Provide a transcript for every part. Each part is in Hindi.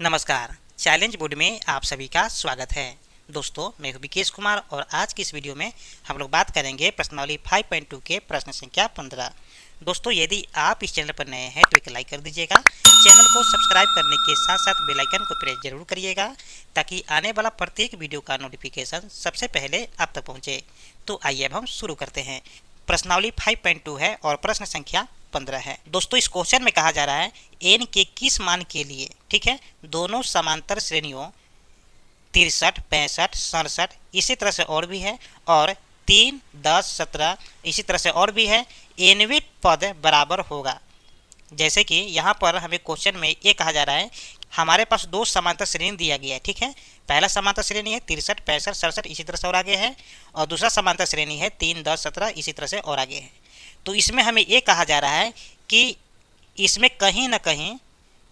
नमस्कार, चैलेंज बोर्ड में आप सभी का स्वागत है। दोस्तों, मैं हूं विकेश कुमार और आज की इस वीडियो में हम लोग बात करेंगे प्रश्नावली 5.2 के प्रश्न संख्या 15। दोस्तों, यदि आप इस चैनल पर नए हैं तो एक लाइक कर दीजिएगा। चैनल को सब्सक्राइब करने के साथ साथ बेल आइकन को प्रेस जरूर करिएगा ताकि आने वाला प्रत्येक वीडियो का नोटिफिकेशन सबसे पहले आप तक पहुँचे। तो आइए अब हम शुरू करते हैं। प्रश्नावली 5.2 है और प्रश्न संख्या 15 है। दोस्तों, इस क्वेश्चन में कहा जा रहा है n के किस मान के लिए, ठीक है, दोनों समांतर श्रेणियों 63, 65, 67 इसी तरह से और भी है और 3, 10, 17 इसी तरह से और भी है, nवें पद बराबर होगा। जैसे कि यहाँ पर हमें क्वेश्चन में ये कहा जा रहा है हमारे पास दो समांतर श्रेणी दिया गया है, ठीक है। पहला समांतर श्रेणी है 63, 65, 67 इसी तरह से और आगे है और दूसरा समांतर श्रेणी है 3, 10, 17 इसी तरह से और आगे है। तो इसमें हमें ये कहा जा रहा है कि इसमें कहीं ना कहीं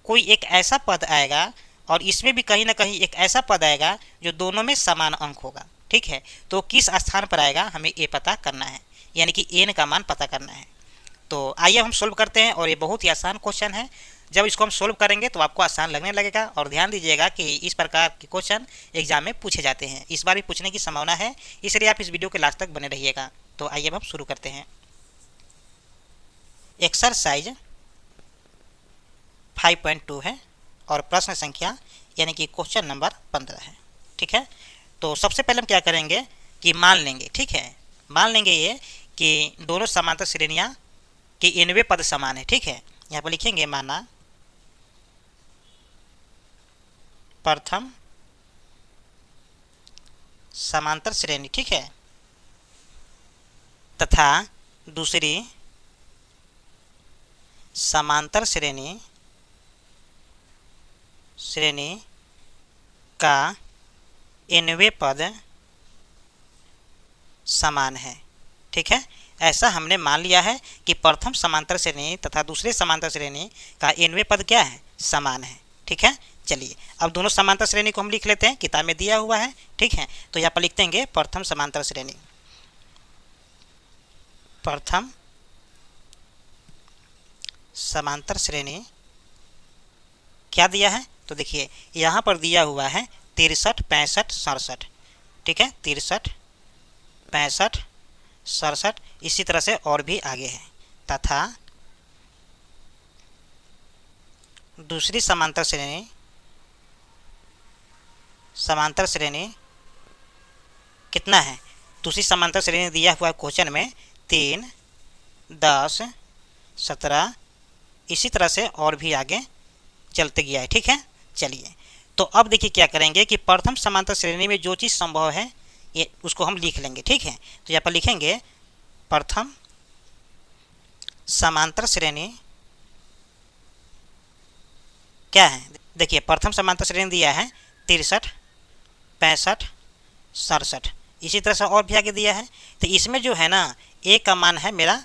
कोई एक ऐसा पद आएगा और इसमें भी कहीं ना कहीं एक ऐसा पद आएगा जो दोनों में समान अंक होगा, ठीक है। तो किस स्थान पर आएगा हमें ये पता करना है, यानी कि n का मान पता करना है। तो आइए हम सोल्व करते हैं और ये बहुत ही आसान क्वेश्चन है। जब इसको हम सोल्व करेंगे तो आपको आसान लगने लगेगा और ध्यान दीजिएगा कि इस प्रकार के क्वेश्चन एग्जाम में पूछे जाते हैं। इस बार भी पूछने की संभावना है, इसलिए आप इस वीडियो के लास्ट तक बने रहिएगा। तो आइए अब हम शुरू करते हैं। एक्सरसाइज 5.2 है और प्रश्न संख्या यानी कि क्वेश्चन नंबर 15 है, ठीक है। तो सबसे पहले हम क्या करेंगे कि मान लेंगे, ठीक है। मान लेंगे ये कि दोनों समांतर श्रेणियाँ के nवें पद समान है, ठीक है। यहाँ पर लिखेंगे माना प्रथम समांतर श्रेणी, ठीक है, तथा दूसरी समांतर श्रेणी का nवें पद समान है, ठीक है। ऐसा हमने मान लिया है कि प्रथम समांतर श्रेणी तथा दूसरे समांतर श्रेणी का nवें पद क्या है, समान है, ठीक है। चलिए अब दोनों समांतर श्रेणी को हम लिख लेते हैं, किताब में दिया हुआ है, ठीक है। तो यहाँ पर लिख देंगे प्रथम समांतर श्रेणी, प्रथम समांतर श्रेणी क्या दिया है, तो देखिए यहाँ पर दिया हुआ है 63, 65, 67, ठीक है। 63, 65, 67 इसी तरह से और भी आगे है, तथा दूसरी समांतर श्रेणी कितना है, दूसरी समांतर श्रेणी दिया हुआ है क्वेश्चन में 3, 10, 17 इसी तरह से और भी आगे चलते गया है, ठीक है। चलिए तो अब देखिए क्या करेंगे कि प्रथम समांतर श्रेणी में जो चीज़ संभव है ये उसको हम लिख लेंगे, ठीक है। तो यहाँ पर लिखेंगे प्रथम समांतर श्रेणी क्या है, देखिए प्रथम समांतर श्रेणी दिया है 63, 65, 67 इसी तरह से और भी आगे दिया है। तो इसमें जो है ना ए का मान है मेरा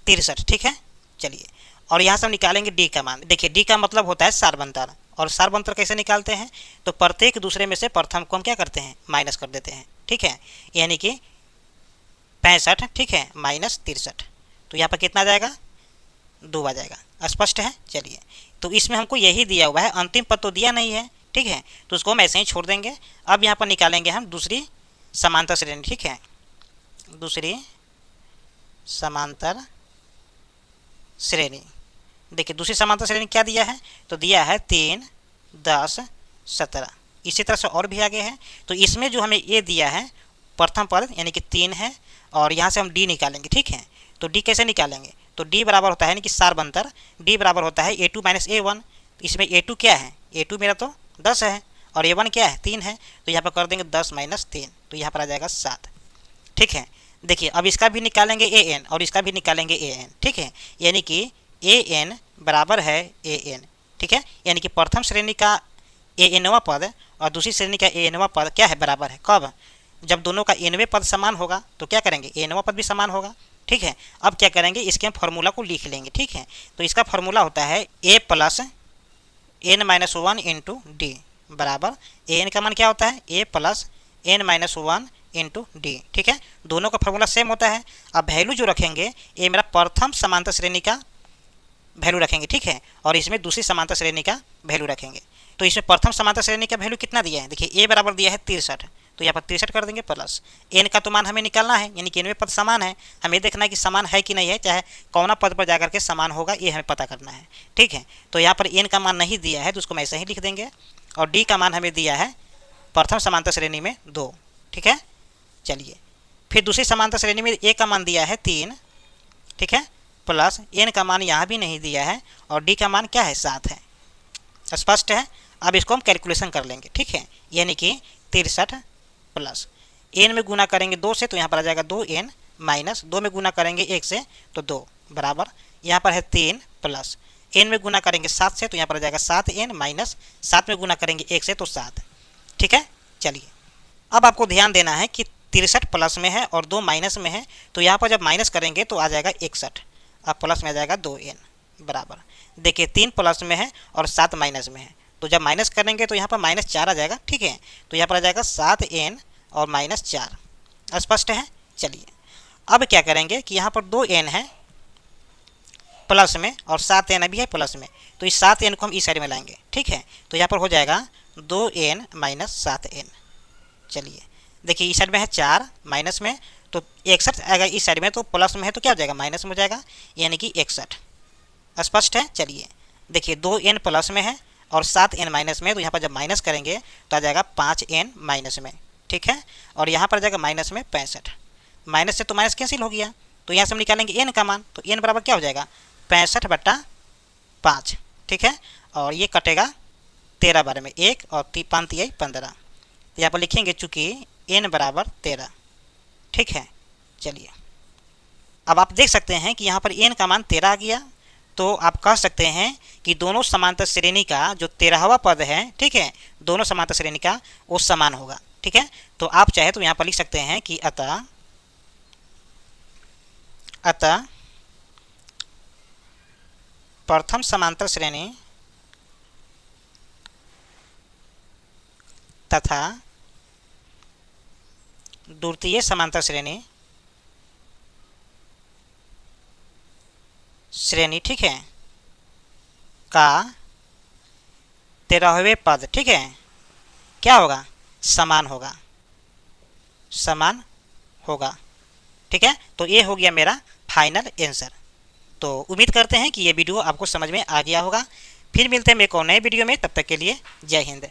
63, ठीक है। चलिए और यहाँ से हम निकालेंगे डी का मान। देखिए डी का मतलब होता है सारबंतर, और सारबंतर कैसे निकालते हैं, तो प्रत्येक दूसरे में से प्रथम को हम क्या करते हैं, माइनस कर देते हैं, ठीक है। यानी कि 65, ठीक है, माइनस 63, तो यहाँ पर कितना आ जाएगा, 2 आ जाएगा। स्पष्ट है। चलिए तो इसमें हमको यही दिया हुआ है, अंतिम पद तो दिया नहीं है, ठीक है, तो उसको हम ऐसे ही छोड़ देंगे। अब यहाँ पर निकालेंगे हम दूसरी समांतर श्रेणी, ठीक है, दूसरी समांतर श्रेणी। देखिए दूसरी समांतर श्रेणी क्या दिया है, तो दिया है 3, 10, 17 इसी तरह से और भी आगे है। तो इसमें जो हमें ये दिया है प्रथम पद यानी कि 3 है और यहाँ से हम डी निकालेंगे, ठीक है। तो डी कैसे निकालेंगे, तो डी बराबर होता है यानी कि सारबंतर, डी बराबर होता है A2 माइनस A1। इसमें A2 क्या है, A2 मेरा तो 10 है और A1 क्या है, 3 है, तो यहाँ पर कर देंगे 10 माइनस 3, तो यहाँ पर आ जाएगा 7, ठीक है। देखिए अब इसका भी निकालेंगे an और इसका भी निकालेंगे an, ठीक है, यानी कि an बराबर है an, ठीक है। यानी कि प्रथम श्रेणी का anवां पद और दूसरी श्रेणी का anवां पद क्या है, बराबर है। कब, जब दोनों का nवें पद समान होगा तो क्या करेंगे, anवां पद भी समान होगा, ठीक है। अब क्या करेंगे, इसके हम फॉर्मूला को लिख लेंगे, ठीक है। तो इसका फॉर्मूला होता है a plus n-1 into D बराबर an का मान क्या होता है, a plus n-1 into D, ठीक है। दोनों का फॉर्मूला सेम होता है। अब वैल्यू जो रखेंगे ये मेरा प्रथम समांतर श्रेणी का वैल्यू रखेंगे, ठीक है, और इसमें दूसरी समांतर श्रेणी का वैल्यू रखेंगे। तो इसमें प्रथम समांतर श्रेणी का वैल्यू कितना दिया है, देखिए ए बराबर दिया है 63, तो यहाँ पर 63 कर देंगे प्लस एन का तो मान हमें निकालना है, यानी कि एनवें पद समान है, हमें देखना है कि समान है कि नहीं है, चाहे कौना पद पर जाकर के समान होगा ये हमें पता करना है, ठीक है। तो यहाँ पर एन का मान नहीं दिया है तो उसको मैं ऐसे ही लिख देंगे, और डी का मान हमें दिया है प्रथम समांतर श्रेणी में 2, ठीक है। चलिए फिर दूसरी समांतर श्रेणी में ए का मान दिया है 3, ठीक है, प्लस एन का मान यहाँ भी नहीं दिया है, और डी का मान क्या है 7 है, स्पष्ट है। अब इसको हम कैलकुलेशन कर लेंगे, ठीक है, यानी कि 63 प्लस एन में गुना करेंगे 2 से तो यहाँ पर आ जाएगा 2n माइनस 2 में गुना करेंगे 1 से तो 2 बराबर यहाँ पर है 3 प्लस एन में गुना करेंगे 7 से तो यहाँ पर आ जाएगा 7n माइनस 7 में गुना करेंगे 1 से तो 7, ठीक है। चलिए अब आपको ध्यान देना है कि 63 प्लस में है और 2 माइनस में है, तो यहाँ पर जब माइनस करेंगे तो आ जाएगा 61, अब प्लस में आ जाएगा 2n बराबर, देखिए 3 प्लस में है और 7 माइनस में है, तो जब माइनस करेंगे तो यहाँ पर -4 आ जाएगा, ठीक है, तो यहाँ पर आ जाएगा 7n और -4, स्पष्ट है। चलिए अब क्या करेंगे कि यहाँ पर 2n है प्लस में और 7n भी है प्लस में, तो इस 7n को हम इस साइड में लाएंगे, ठीक है, तो यहाँ पर हो जाएगा 2n माइनस 7n। चलिए देखिए इस साइड में है 4 माइनस में तो 61 आएगा, इस साइड में तो प्लस में है तो क्या हो जाएगा माइनस में हो जाएगा, यानी कि 61, स्पष्ट है। चलिए देखिए 2n प्लस में है और 7n माइनस में, तो यहाँ पर जब माइनस करेंगे तो आ जाएगा 5n माइनस में, ठीक है, और यहाँ पर जाएगा माइनस में 65, माइनस से तो माइनस कैंसिल हो गया, तो यहाँ से हम निकालेंगे n का मान, तो n बराबर क्या हो जाएगा 65/5, ठीक है, और ये कटेगा 13 बार में 1 और 5 3 15, तो यहाँ पर लिखेंगे चूँकि n बराबर 13, ठीक है। चलिए अब आप देख सकते हैं कि यहाँ पर n का मान 13 आ गया, तो आप कह सकते हैं कि दोनों समांतर श्रेणी का जो 13वां पद है, ठीक है, दोनों समांतर श्रेणी का वो समान होगा, ठीक है। तो आप चाहे तो यहाँ पर लिख सकते हैं कि अतः प्रथम समांतर श्रेणी तथा द्वितीय समांतर श्रेणी, ठीक है, का 13वें पद, ठीक है, क्या होगा समान होगा, ठीक है। तो ये हो गया मेरा फाइनल आंसर। तो उम्मीद करते हैं कि ये वीडियो आपको समझ में आ गया होगा। फिर मिलते हैं एक और नए वीडियो में, तब तक के लिए जय हिंद।